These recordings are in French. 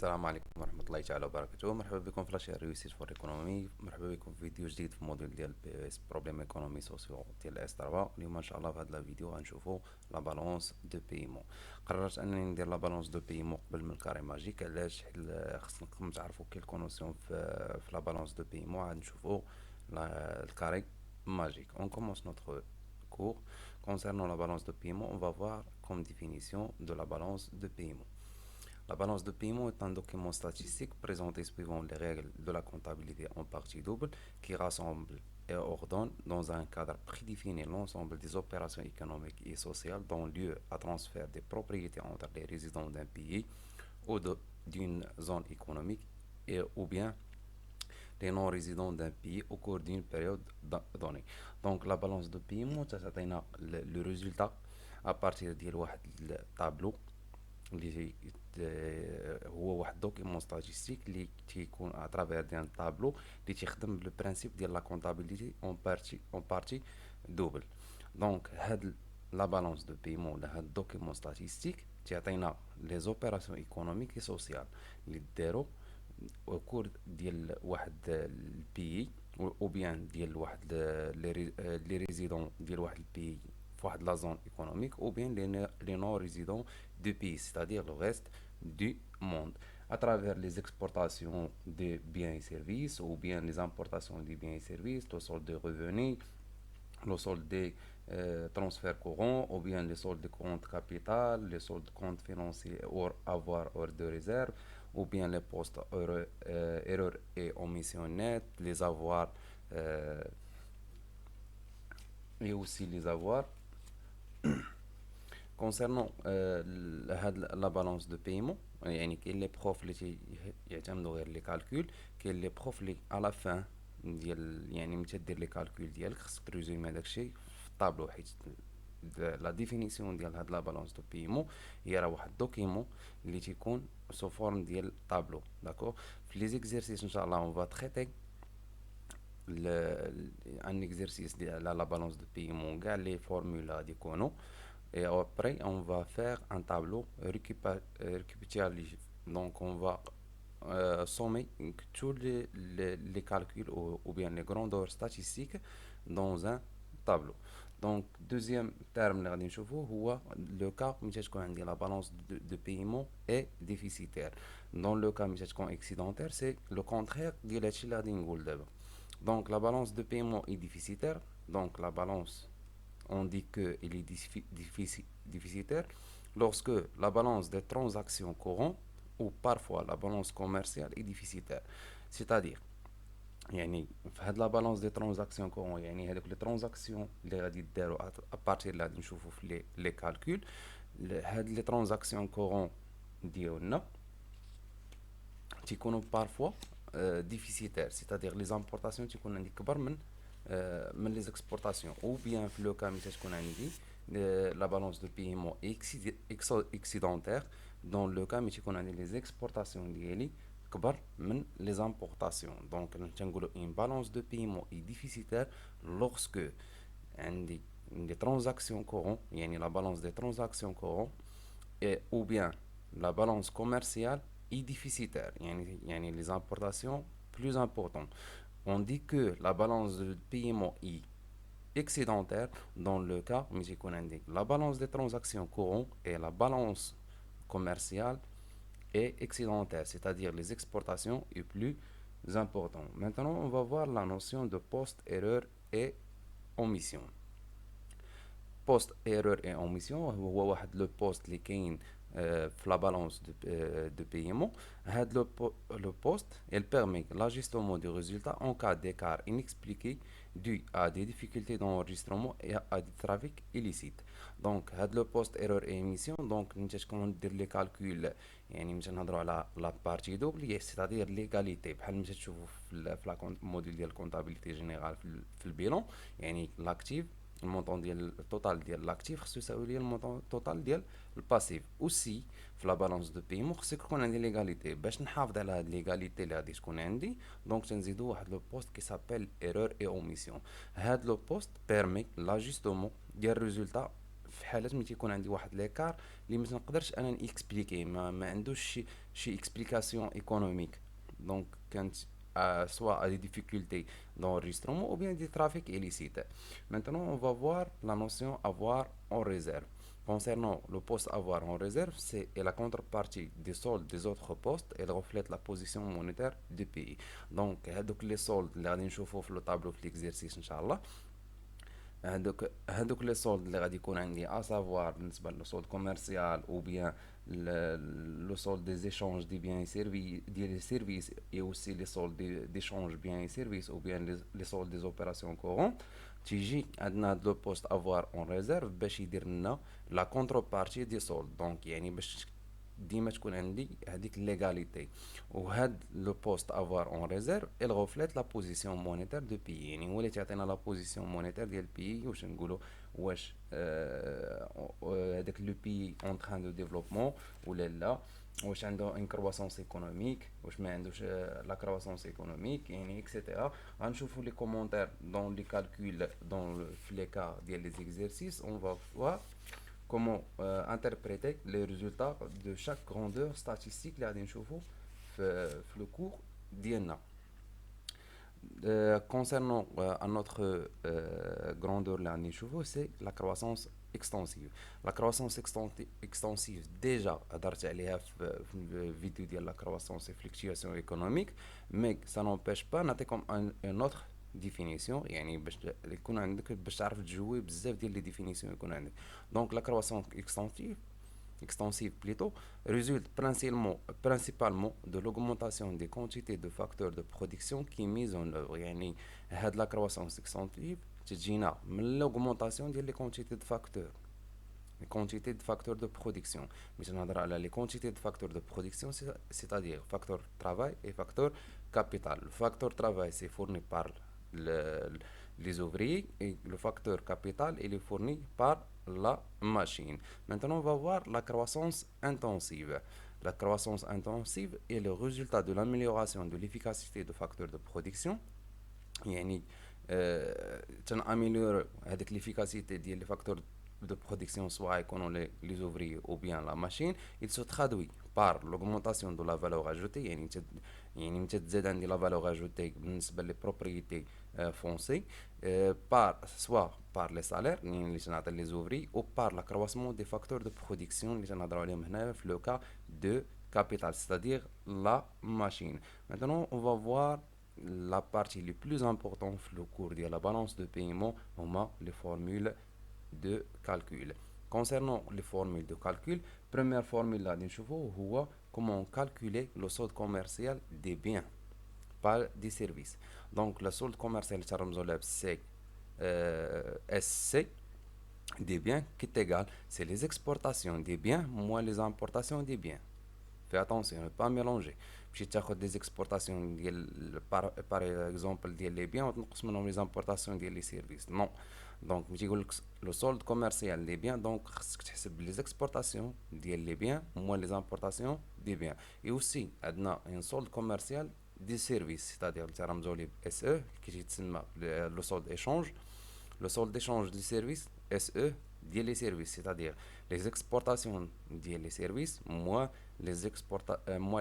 السلام عليكم ورحمة الله تعالى وبركاته. مرحبا بكم في لاشين ريوسيت فور ايكونومي. مرحبا بكم في فيديو جديد في موديل ديال بي اس بروبليم ايكونومي سوسيو ديال اس 3. اليوم ان شاء الله في هذا الفيديو غنشوفوا لا بالونس دو بيمون. قررت انني ندير لا بالونس دو بيمون قبل من الكاري ماجيك. علاش؟ حيت خصكم تعرفوا كاين كونوسيون في لا بالونس دو بيمون. غنشوفوا الكاري magique. On commence notre cours. Concernant la balance de paiement, on va voir comme définition de la balance de paiement. La balance de paiement est un document statistique présenté suivant les règles de la comptabilité en partie double qui rassemble et ordonne dans un cadre prédéfini l'ensemble des opérations économiques et sociales dont lieu à transfert des propriétés entre les résidents d'un pays ou d'une zone économique et ou bien les non-résidents d'un pays au cours d'une période donnée. Donc la balance de paiement تعطينا le résultat à partir ديال واحد الطابلو اللي هو واحد دوكيمون ستاتيستيك اللي تيكون اترافير ديال طابلو اللي تيخدم بلو برينسيپ ديال لا كونطابيليتي اون بارتي دوبل. دونك هاد لا بالانس دو بيمون ولا هاد دوكيمون ستاتيستيك تيعطينا لي زوبيراسيون ايكونوميك اي سوسيال اللي دارو او كور ديال واحد البيي او بيان ديال واحد لي ريزيدون ديال واحد البيي في واحد لا زون économique ou bien les non-résidents du pays, c'est-à-dire le reste du monde, à travers les exportations de biens et services ou bien les importations de biens et services, le solde de revenus, le solde des transferts courants ou bien les soldes de compte capital, les soldes de compte financier hors avoir hors de réserve ou bien les postes erreurs et omissions nettes, les avoirs et aussi les avoirs. Concernant la balance de paiement, يعني كاين لي بروف اللي يعتمدوا غير لي كالكول، كاين لي بروف اللي على فان ديال يعني ملي تدير لي كالكول ديالك خصك تريزومي داكشي في الطابلو، حيت لا ديفينيسيون ديال هاد لا بالانس دو بيمون هي راه واحد دوكيمون اللي تيكون سو فورم ديال طابلو. داكور، في لي زيكزيرسيس ان شاء الله اون فا تريتي un exercice de la balance de paiement, les formules à déconner. Et après, on va faire un tableau récapitulatif. Donc, on va sommer tous les calculs ou bien les grandeurs statistiques dans un tableau. Donc, deuxième terme, le cas où la balance de paiement est déficitaire. Dans le cas où excédentaire, c'est le contraire de la donc la balance de paiement est déficitaire. Donc la balance, on dit qu'elle est déficitaire lorsque la balance des transactions courantes ou parfois la balance commerciale est déficitaire. C'est-à-dire, يعني في هاد لا بالانس دي ترانزاكسيون كورون، يعني هادوك لي ترانزاكسيون اللي غادي دارو ابارتير اللي غادي نشوفو في لي كالكول، هاد لي ترانزاكسيون كورون ديالنا تيكونوا بارفوا déficitaire, c'est-à-dire les importations تيكون عندي كبر من les exportations ou bien في لو كا ملي تكون عندي la balance de paiement excédentaire dans le cas ملي تكون عندي les exportations ديالي كبر من les importations. Donc تنقولوا une balance de paiement est déficitaire lorsque عندي des transactions courantes يعني la balance des transactions courantes et ou bien la balance commerciale est déficitaire, yani les importations plus importantes. On dit que la balance de paiement est excédentaire dans le cas où la balance des transactions courantes et la balance commerciale est excédentaire, c'est-à-dire les exportations est plus important. Maintenant, on va voir la notion de poste, erreur et omission. Poste, erreur et omission هو واحد لو بوست اللي كاين في la balance de paiement. Le poste, elle permet l'ajustement du résultat en cas d'écart inexpliqué dû à des difficultés d'enregistrement et à des trafics illicites. Donc le poste erreur et émission. Donc نتا تكون دير لي كالكول، يعني ملي نهضروا على لا بارتي دوبل c'est-à-dire ليغاليتي، بحال ملي تشوفوا في الموديل ديال الكونتابيليتي جينيرال في البيلون، يعني لاكتيف المونطون ديال التوتال ديال لاكتيف خصو يساوي لي المونطون توتال ديال الباسيف. اوسي في لا بالانس دو بيمون خصك يكون عندي ليغاليتي. باش نحافظ على هاد ليغاليتي اللي غادي تكون عندي، دونك تنزيدو واحد لو بوست كي سابيل ايرور اي اوميسيون. هاد لو بوست بيرمي لاجوستومون ديال الريزولتا في حالات ملي تيكون عندي واحد ليكار اللي ما نقدرش انا نيكسبليكي، ما عندوش شي اكسبليكاسيون ايكونوميك. دونك كانت soit à des difficultés d'enregistrement ou bien des trafics illicites. Maintenant, on va voir la notion avoir en réserve. Concernant le poste avoir en réserve, c'est la contrepartie des soldes des autres postes. Elle reflète la position monétaire du pays. Donc, les soldes, اللي غادي نشوفوا في le tableau في l'exercice إن شاء الله. هادوك لي سولد اللي غادي يكون عندي اسافوار بالنسبه لو سولد كوميرسيال او بيان لو سولد دي زيشونج دي بيان سيرفي ديال لي سيرفيس اي اوسي لي سولد ديشونج بيان سيرفيس او بيان لي سولد دي اوبيراسيون كورون. تيجي عندنا هاد لو بوست افوار اون ريزيرف باش يدير لنا لا كونتر بارتي دي سولد. دونك يعني باش ديما تكون عندي هذيك ليغاليتي. وهاد لو بوست افوار اون ريزيرف il reflète la position monétaire du pays. يعني هو اللي تعطينا لا بوزيسيون مونيتير ديال البيي، واش نقولوا واش هذاك لو بيي اون تران دو ديفلوبمون ولا لا، واش عنده ان كرواسونس ايكونوميك، واش ما عندوش لا كرواسونس ايكونوميك، يعني اكسيتيرا. غنشوفوا لي كومونتير دون لي كالكول دون في لي كا ديال لي زيكزيرسيس. اون فا فوار comment interpréter les résultats de chaque grandeur statistique اللي غادي نشوفوا في le cours ديالنا. Concernant un autre grandeur اللي غادي نشوفوا c'est la croissance extensive. La croissance extensive déjà هضرت عليها في الفيديو ديال la croissance et fluctuation économique, mais ça n'empêche pas نعطيكم un autre définition يعني باش يكون عندك باش تعرف تجوي بزاف ديال لي ديفينيسيون يكون عندك. دونك لا كرواسون extensive plutôt résulte principalement de l'augmentation des quantités de facteurs de production qui mise en œuvre. يعني هاد لا كرواسونس extensive تجينا من l'augmentation ديال لي quantités de facteurs. Les quantités de facteurs de production. Mais on a les quantités de facteurs de production, c'est-à-dire facteur travail et facteur capital. Le facteur travail, c'est fourni par les ouvriers, et le facteur capital, il est fourni par la machine. Maintenant, on va voir la croissance intensive. La croissance intensive est le résultat de l'amélioration de l'efficacité de facteurs de production. يعني تناميليور هذيك l'efficacité ديال les facteurs de production, soit économique les ouvriers ou bien la machine. Il se traduit par l'augmentation de la valeur ajoutée. يعني تزيد عندي la valeur ajoutée بالنسبة les propriétés foncières, soit par les salaires اللي تنعطي les ouvriers, ou par l'accroissement des facteurs de production اللي تنهضروا عليهم هنا في le cas de capital, c'est-à-dire la machine. Maintenant, on va voir la partie la plus importante dans le cours de la balance de paiement, les formules de calcul. Concernant les formules de calcul, première formule là, c'est comment calculer le solde commercial des biens par des services. Donc le solde commercial c'est SC des biens qui est égal, c'est les exportations des biens moins les importations des biens. Fais attention, ne pas mélanger. Si tu as des exportations, par exemple, des biens, on te les importations des services. Non. Donc, le solde commercial des biens, donc, les exportations des biens moins les importations des biens. Et aussi, on a un solde commercial des services, c'est-à-dire le SE, qui est le solde échange. Le solde d'échange des services, SE, des services, c'est-à-dire les exportations des services moins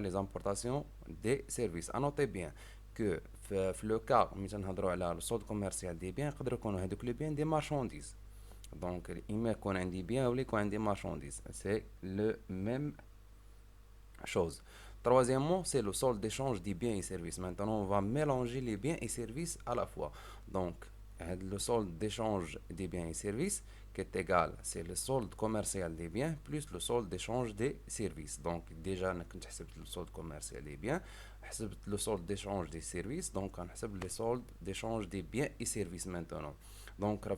les importations des services. Notez bien que le cas où le solde commercial des biens, les biens des marchandises. Donc, il y a des biens ou des marchandises. C'est la même chose. Troisièmement, c'est le solde d'échange des biens et services. Maintenant, on va mélanger les biens et services à la fois. Donc, le solde d'échange des biens et services qui est égal, c'est le solde commercial des biens plus le solde d'échange des services. Donc déjà, on a le solde commercial des biens, le solde d'échange des services, donc on a le solde d'échange des biens et services maintenant. Donc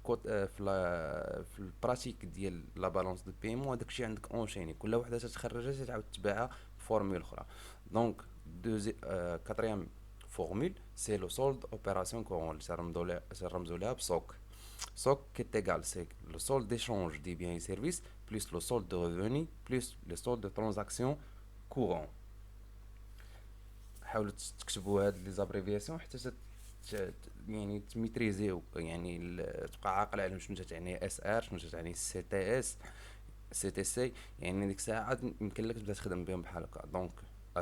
في البراتيك ديال لا بالانس دو بيمون داكشي عندك اونشيني، كل وحده تتخرجها تعاود تتبعها فورمول اخرى. دونك كاتريام formule, c'est le solde opération courant, c'est ramzolé SOC. SOC qui est égal, c'est le solde d'échange des biens et services plus le solde de revenus plus le solde de transactions courant. حاولوا تكتبوا هاد لي زابريفياسيون حتى يعني تميتريزيو، يعني تبقى عاقل على شنو تعني اس ار، شنو تعني سي تي اس، سي تي سي. يعني ديك الساعه يمكن لك تبدا تخدم بهم بحال هكا. دونك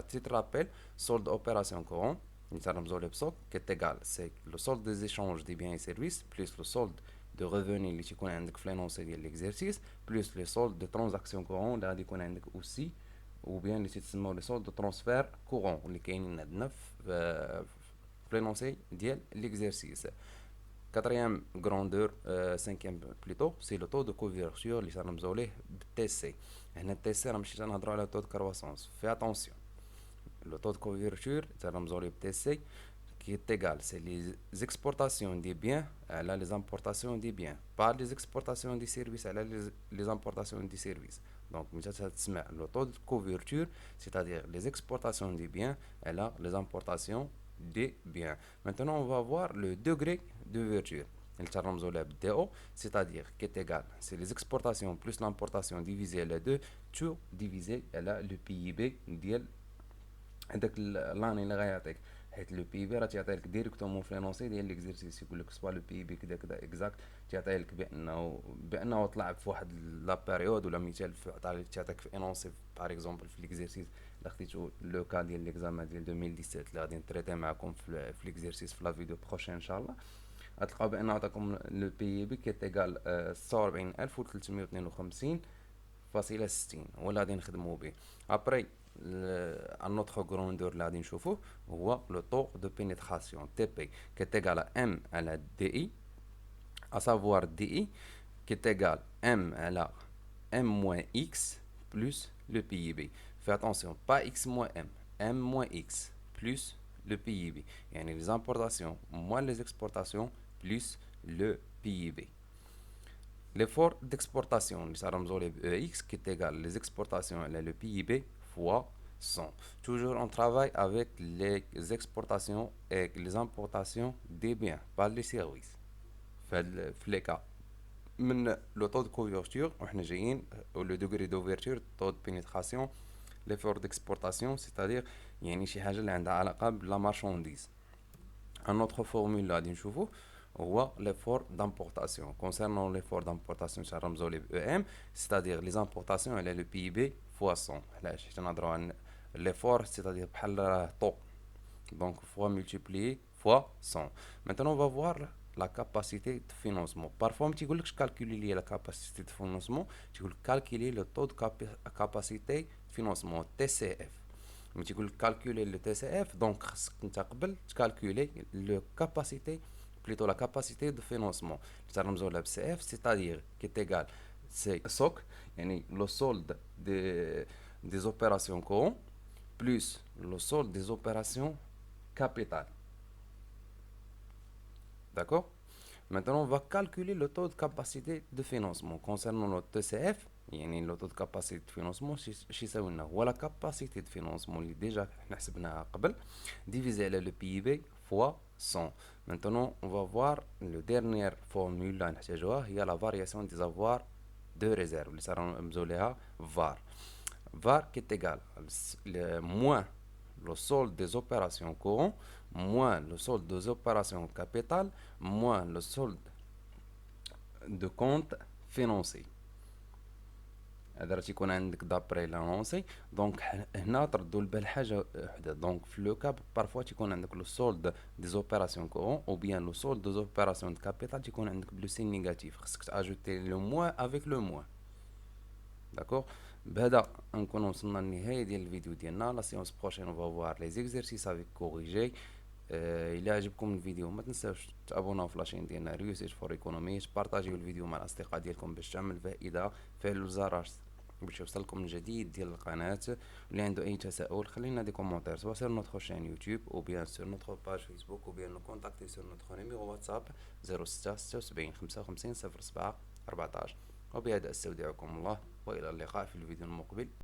تيت رابيل سولد اوبيراسيون كورون اللي تنرمزو ليه بسوك كيت ايغال سي لو سولد دي زيشونج دي بيان اي سيرفيس بليس لو سولد دو ريفوني اللي تيكون عندك في لينونسي ديال ليكزيرسيس بليس لي سولد دو ترانزاكسيون كورون اللي غادي يكون عندك اوسي، ou bien اللي تيتسموا لي سولد دو ترانسفير كورون اللي كاينين عندنا في لينونسي ديال ليكزيرسيس. Quatrième grandeur, cinquième plutôt, c'est le taux de couverture اللي تنرمزو ليه بالتي سي. هنا التي سي راه ماشي تنهضرو على taux de croissance. Fais attention. Le taux de couverture تنرمزو ليه بالتي سي qui est égal, c'est les exportations des biens à les importations des biens, pas les exportations des services à les importations des services. Donc, le taux de couverture, c'est-à-dire les exportations des biens à les importations des biens. Maintenant, on va voir le degré de couverture. C'est-à-dire qui est égal, c'est les exportations plus l'importation divisé à 2, tout divisé à le PIB هذاك لاني اللي غيعطيك. حيت لو بي بي راه تيعطي لك ديريكتومون في لونسي ديال ليكزيرسيس، يقول لك سوا لو بي بي كذا كذا اكزاكت، تيعطي لك بانه طلع في واحد لا بيريود، ولا مثال تعطيك في انونسي باغ اكزومبل في ليكزيرسيس. الا خديتو لو كا ديال ليكزامان ديال 2017 اللي غادي نتريتي معكم في ليكزيرسيس في لا فيديو بروشين ان شاء الله، غتلقاو بان عطاكم لو بي بي كي تيغال 46352.60 هو اللي غادي نخدمو به. ابري un autre grandeur اللي غادي نشوفوه هو لو طو دو بينيتراسيون تي بي كي تيغال ام على دي اي، à savoir DI qui est égal M à la M moins X plus le PIB. Fais attention, pas X moins M moins X plus le PIB. يعني les importations moins les exportations plus le PIB. L'effort d'exportation, EX qui est égal les exportations et le PIB fois 100. Toujours on travaille avec les exportations et les importations des biens, pas les services. في لي كا من لو طو دو كوفرتور وحنا جايين لو دوغري دوفرتور طو دو بينيتراسيون ليفور ديكسبورتاسيون، سيتادير يعني شي حاجه اللي عندها علاقه بلا مارشانديز. ان اوتر فورمول اللي غادي نشوفوه هو ليفور دامبورتاسيون. كونسيرنون ليفور دامبورتاسيون تنرمزو ليه ب ام، سيتادير لي زامبورتاسيون على لو بي بي فوا 100. علاش؟ حيت نهضروا عن ليفور سيتادير بحال طو، donc fois multiplié fois 100. Maintenant, on va voir la capacité de financement. Parfois, on me dit calculer la capacité de financement, tu veux calculer le taux de capacité de financement, TCF. On me dit calculer le TCF, donc tu calculer la capacité, plutôt la capacité de financement. Le CF, c'est-à-dire qui est égal, c'est SOC, le solde des opérations courantes, plus le solde des opérations capital. D'accord? Maintenant, on va calculer le taux de capacité de financement. Concernant le TCF, le taux de capacité de financement, c'est la capacité de financement déjà divisé le PIB fois 100. Maintenant, on va voir la dernière formule, il y a la variation des avoirs de réserve. VAR. VAR qui est égal moins le solde des opérations courantes moins le solde des opérations capitales moins le solde de compte financier. هذا راه تيكون عندك دابري لانونسي. دونك هنا تردوا البال حاجه وحده. دونك في لو كاب بارفوا تيكون عندك لو سولد دي زوبيراسيون كورون او بيان لو سولد دي زوبيراسيون دو كابيتال تيكون عندك بلو سين نيجاتيف، خصك تاجوتي لو موان افيك لو موان. داكور؟ بهذا نكون وصلنا للنهايه ديال الفيديو ديالنا. لا سيونس بروشين اون فوار لي زيكزيرسيس افيك كوريجي. الى عجبكم الفيديو ما تنساوش تابوناو في لاشين ديالنا ريوسيت فور ايكونومي، بارطاجيو الفيديو مع الاصدقاء ديالكم باش تعمل فائده، فعلوا الجرس باش يوصلكم الجديد ديال القناه. اللي عنده اي تساؤل خلينا دي كومونتير سوا سير نوتر شين يوتيوب او بيان سور نوتر باج فيسبوك او بيان نو كونتاكتي سور نوتر نيميرو واتساب 06 76 55 07 14. وبهذا استودعكم الله والى اللقاء في الفيديو المقبل.